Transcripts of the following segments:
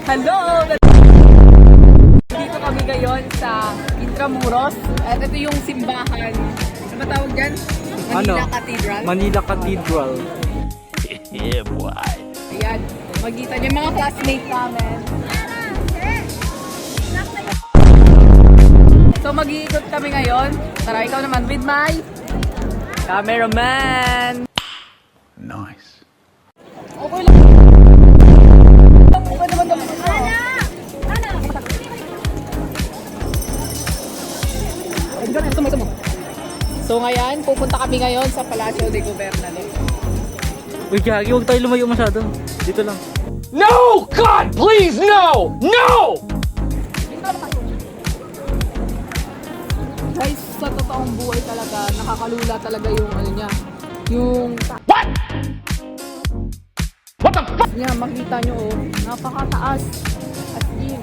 Hello! Dito kami ngayon sa Intramuros. At ito yung simbahan. Ano ba tawag dyan? Manila Cathedral. Manila Cathedral. Yeah, boy. Ayan. Magkita niyo yung mga classmates namin. So mag-iikot kami ngayon. Tara, ikaw naman with my cameraman. Nice. Okay lang. Okay naman naman. So ngayon, pupunta kami ngayon sa Palacio de Gobernador. Uy, Gagi, huwag tayo lumayo masyado. Dito lang. No! God, please, no! No! Guys, sa totoong buhay talaga, nakakalula talaga yung ano niya. Yung What? What the fuck? niya, makita nyo oh, napakataas. As in.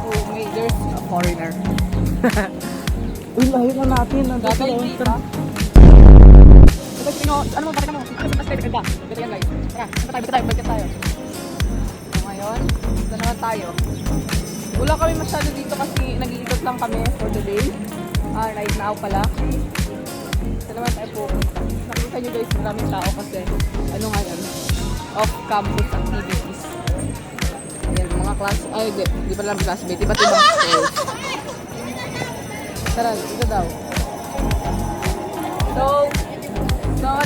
Oh, there's a foreigner. Uy, layo na natin. Dati yung dita. Ano mo, bakit mo? Ano sa pwede ganda? Ganda yan guys. Tara, balik tayo. So ngayon, ito naman tayo. Wala kami masyado dito kasi nag-iikot lang kami for the day. Right now pala. Ito naman tayo po. Nakikita nyo guys, maraming tao kasi ano nga yan? Off-campus activities. Ayan, mga class, ay di pa lang classmate, iba't ibang schools. Tara, ito daw. So,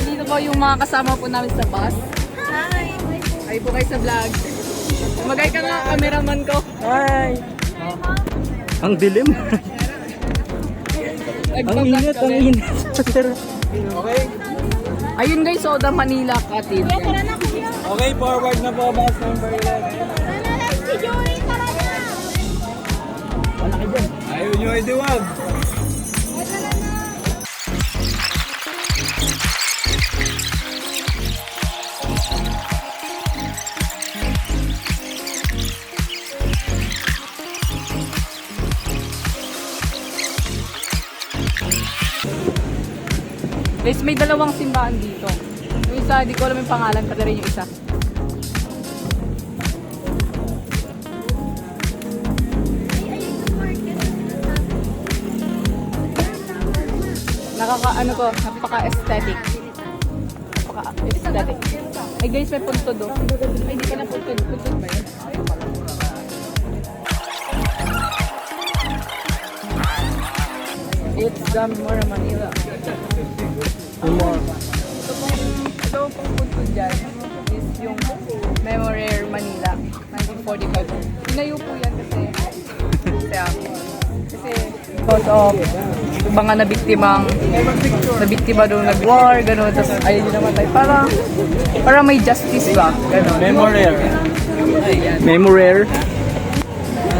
dito po yung mga kasama po namin sa bus. Hi! Hi po kayo sa vlog. Magay ka nga, cameraman ko. Hi! Ang dilim. Ang init, ang init. Okay. Ayun guys, so the Manila Cathedral. Okay, forward na po, bus number 11. Malaki dyan. Ayaw nyo ay diwag. Guys, may dalawang simbahan dito. Yung isa, di ko alam yung pangalan, pati rin yung isa. Napaka-aesthetic. Napaka-aesthetic. Ay guys, may puntod do. Ay, hindi ka na puntod. Puntod ba yun? It's Zamora, Manila. Ito pong puntod dyan is yung Memorial Manila, 1945. Pinayo po yan kasi because of mga nabiktima doon nag-war, gano'n, tapos ayun din naman tayo, para may justice ba, gano'n. Memorial. Memorial.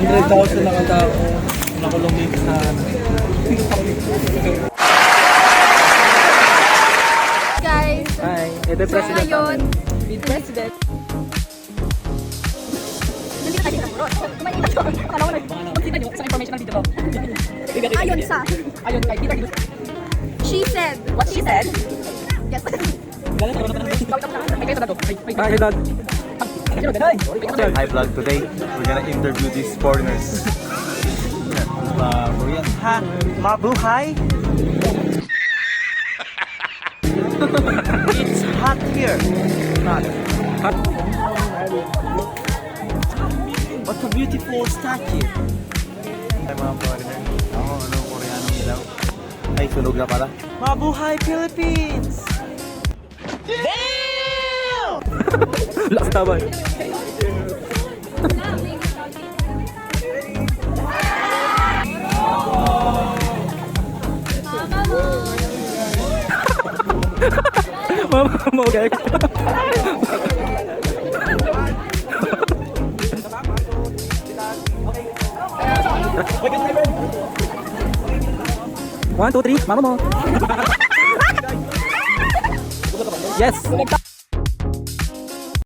100,000 na katao. Nakulong dito sa Guys, Hi, ito so president. ngayon, with President. Hindi ka tayo sa puro. Kumainipan ko. Akala ko magkita nyo sa informational video ko. Ayon kay Peter Gibbs. She said. What she said? Yes. Ay, kayo sa dato. Hi, Dad. Hi vlog, today we're gonna interview these foreigners. Korean. Ha, mabuhay. It's hot here. Hot. What a beautiful statue. Ay mga foreigner. Ako, Koreanong ilaw. Ay, sunog na pala. Mabuhay Philippines! Last tabay. Mama mo guys. One, two, three, mama mo. Yes.